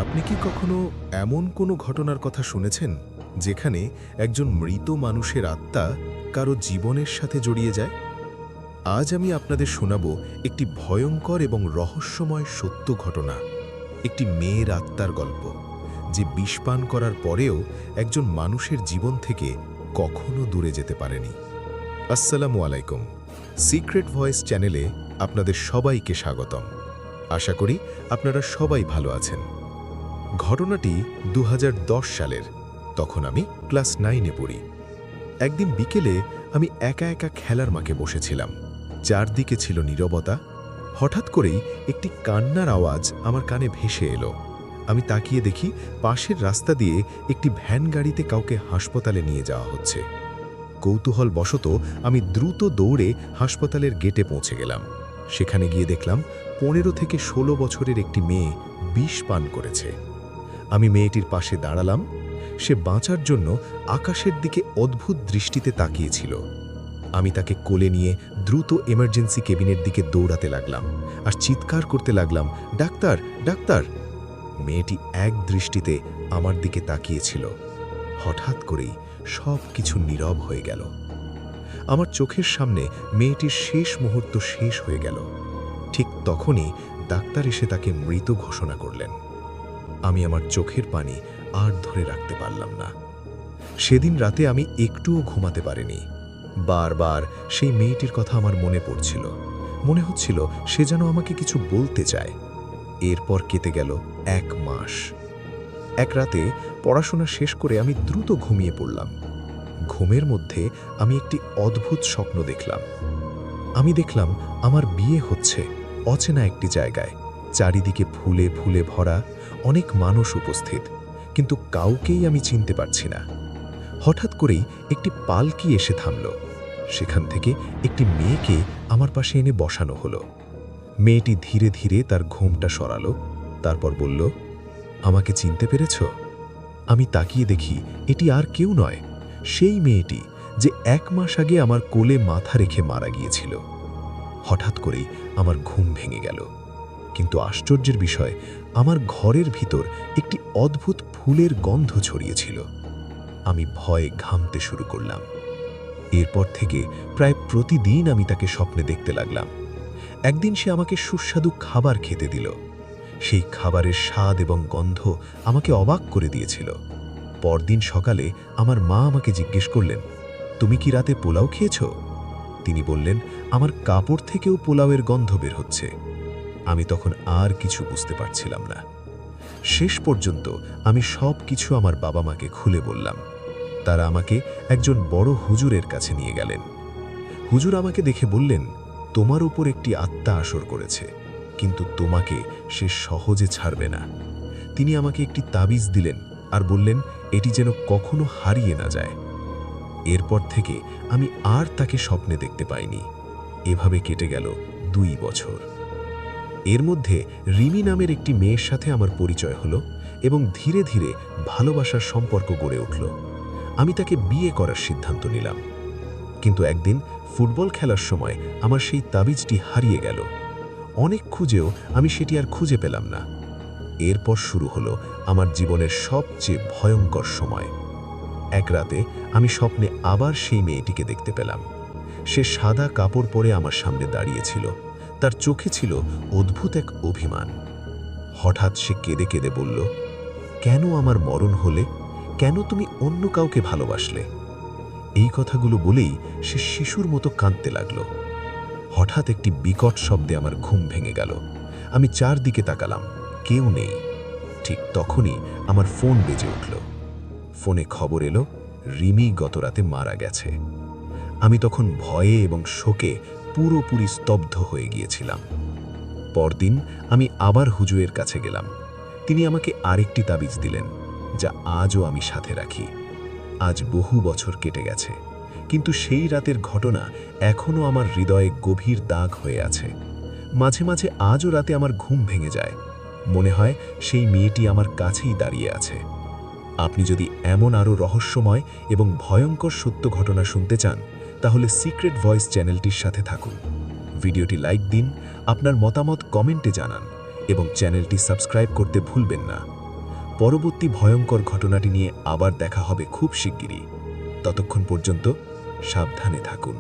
আপনি কি কখনো এমন কোনো ঘটনার কথা শুনেছেন যেখানে একজন মৃত মানুষের আত্মা কারো জীবনের সাথে জড়িয়ে যায়? আজ আমি আপনাদের শোনাবো একটি ভয়ঙ্কর এবং রহস্যময় সত্য ঘটনা, একটি মেয়ের আত্মার গল্প, যে বিষপান করার পরেও একজন মানুষের জীবন থেকে কখনো দূরে যেতে পারেনি। আসসালামু আলাইকুম। সিক্রেট ভয়েস চ্যানেলে আপনাদের সবাইকে স্বাগতম। আশা করি আপনারা সবাই ভালো আছেন। ঘটনাটি ২০১০ সালের। তখন আমি ক্লাস 9-এ পড়ি। একদিন বিকেলে আমি একা একা খেলার মাঠে বসেছিলাম। চারদিকে ছিল নীরবতা। হঠাৎ করেই একটি কান্নার আওয়াজ আমার কানে ভেসে এলো। আমি তাকিয়ে দেখি পাশের রাস্তা দিয়ে একটি ভ্যান গাড়িতে কাউকে হাসপাতালে নিয়ে যাওয়া হচ্ছে। কৌতূহলবশত আমি দ্রুত দৌড়ে হাসপাতালের গেটে পৌঁছে গেলাম। সেখানে গিয়ে দেখলাম ১৫ থেকে ১৬ বছরের একটি মেয়ে বিষ পান করেছে। আমি মেয়েটির পাশে দাঁড়ালাম। সে বাঁচার জন্য আকাশের দিকে অদ্ভুত দৃষ্টিতে তাকিয়েছিল। আমি তাকে কোলে নিয়ে দ্রুত এমার্জেন্সি কেবিনের দিকে দৌড়াতে লাগলাম আর চিৎকার করতে লাগলাম, ডাক্তার, ডাক্তার! মেয়েটি এক দৃষ্টিতে আমার দিকে তাকিয়েছিল। হঠাৎ করেই সব কিছু নীরব হয়ে গেল। আমার চোখের সামনে মেয়েটির শেষ মুহূর্ত শেষ হয়ে গেল। ঠিক তখনই ডাক্তার এসে তাকে মৃত ঘোষণা করলেন। আমি আমার চোখের পানি আর ধরে রাখতে পারলাম না। সেদিন রাতে আমি একটুও ঘুমাতে পারিনি। বারবার সেই মেয়েটির কথা আমার মনে পড়ছিল। মনে হচ্ছিল সে যেন আমাকে কিছু বলতে চায়। এরপর কেটে গেল ১ মাস। এক রাতে পড়াশোনা শেষ করে আমি দ্রুত ঘুমিয়ে পড়লাম। ঘুমের মধ্যে আমি একটি অদ্ভুত স্বপ্ন দেখলাম। আমি দেখলাম আমার বিয়ে হচ্ছে অচেনা একটি জায়গায়। চারিদিকে ফুলে ফুলে ভরা, অনেক মানুষ উপস্থিত, কিন্তু কাউকেই আমি চিনতে পারছি না। হঠাৎ করেই একটি পালকি এসে থামল। সেখান থেকে একটি মেয়েকে আমার পাশে এনে বসানো হলো। মেয়েটি ধীরে ধীরে তার ঘোমটা সরালো, তারপর বলল, আমাকে চিনতে পেরেছ? আমি তাকিয়ে দেখি এটি আর কেউ নয়, সেই মেয়েটি যে ১ মাস আগে আমার কোলে মাথা রেখে মারা গিয়েছিল। হঠাৎ করেই আমার ঘুম ভেঙে গেল। কিন্তু আশ্চর্যের বিষয়, আমার ঘরের ভিতর একটি অদ্ভুত ফুলের গন্ধ ছড়িয়েছিল। আমি ভয়ে ঘামতে শুরু করলাম। এরপর থেকে প্রায় প্রতিদিন আমি তাকে স্বপ্নে দেখতে লাগলাম। একদিন সে আমাকে সুস্বাদু খাবার খেতে দিল। সেই খাবারের স্বাদ এবং গন্ধ আমাকে অবাক করে দিয়েছিল। পরদিন সকালে আমার মা আমাকে জিজ্ঞেস করলেন, তুমি কি রাতে পোলাও খেয়েছ? তিনি বললেন, আমার কাপড় থেকেও পোলাওয়ের গন্ধ বের হচ্ছে। আমি তখন আর কিছু বুঝতে পারছিলাম না। শেষ পর্যন্ত আমি সব কিছু আমার বাবা মাকে খুলে বললাম। তারা আমাকে একজন বড় হুজুরের কাছে নিয়ে গেলেন। হুজুর আমাকে দেখে বললেন, তোমার উপর একটি আত্মা আসর করেছে, কিন্তু তোমাকে সে সহজে ছাড়বে না। তিনি আমাকে একটি তাবিজ দিলেন আর বললেন, এটি যেন কখনো হারিয়ে না যায়। এরপর থেকে আমি আর তাকে স্বপ্নে দেখতে পাইনি। এভাবে কেটে গেল ২ বছর। এর মধ্যে রিমি নামের একটি মেয়ের সাথে আমার পরিচয় হলো এবং ধীরে ধীরে ভালোবাসার সম্পর্ক গড়ে উঠল। আমি তাকে বিয়ে করার সিদ্ধান্ত নিলাম। কিন্তু একদিন ফুটবল খেলার সময় আমার সেই তাবিজটি হারিয়ে গেল। অনেক খুঁজেও আমি সেটি আর খুঁজে পেলাম না। এরপর শুরু হলো আমার জীবনের সবচেয়ে ভয়ঙ্কর সময়। এক রাতে আমি স্বপ্নে আবার সেই মেয়েটিকে দেখতে পেলাম। সে সাদা কাপড় পরে আমার সামনে দাঁড়িয়েছিল। তার চোখে ছিল অদ্ভুত এক অভিমান। হঠাৎ সে কেঁদে কেঁদে বলল, কেন আমার মরণ হলে? কেন তুমি অন্য কাউকে ভালোবাসলে? এই কথাগুলো বলেই সে শিশুর মতো কাঁদতে লাগল। হঠাৎ একটি বিকট শব্দে আমার ঘুম ভেঙে গেল। আমি চারদিকে তাকালাম, কেউ নেই। ঠিক তখনই আমার ফোন বেজে উঠল। ফোনে খবর এলো, রিমি গতরাতে মারা গেছে। আমি তখন ভয়ে এবং শোকে পুরোপুরি স্তব্ধ হয়ে গিয়েছিলাম। পরদিন আমি আবার হুজুরের কাছে গেলাম। তিনি আমাকে আরেকটি তাবিজ দিলেন, যা আজও আমি সাথে রাখি। আজ বহু বছর কেটে গেছে, কিন্তু সেই রাতের ঘটনা এখনও আমার হৃদয়ে গভীর দাগ হয়ে আছে। মাঝে মাঝে আজও রাতে আমার ঘুম ভেঙে যায়। মনে হয় সেই মেয়েটি আমার কাছেই দাঁড়িয়ে আছে। আপনি যদি এমন আরও রহস্যময় এবং ভয়ঙ্কর সত্য ঘটনা শুনতে চান, তাহলে সিক্রেট ভয়েস চ্যানেলটির সাথে থাকুন। ভিডিওটি লাইক দিন, আপনার মতামত কমেন্টে জানান এবং চ্যানেলটি সাবস্ক্রাইব করতে ভুলবেন না। পরবর্তী ভয়ঙ্কর ঘটনাটি নিয়ে আবার দেখা হবে খুব শিগগিরই। ততক্ষণ পর্যন্ত সাবধানে থাকুন।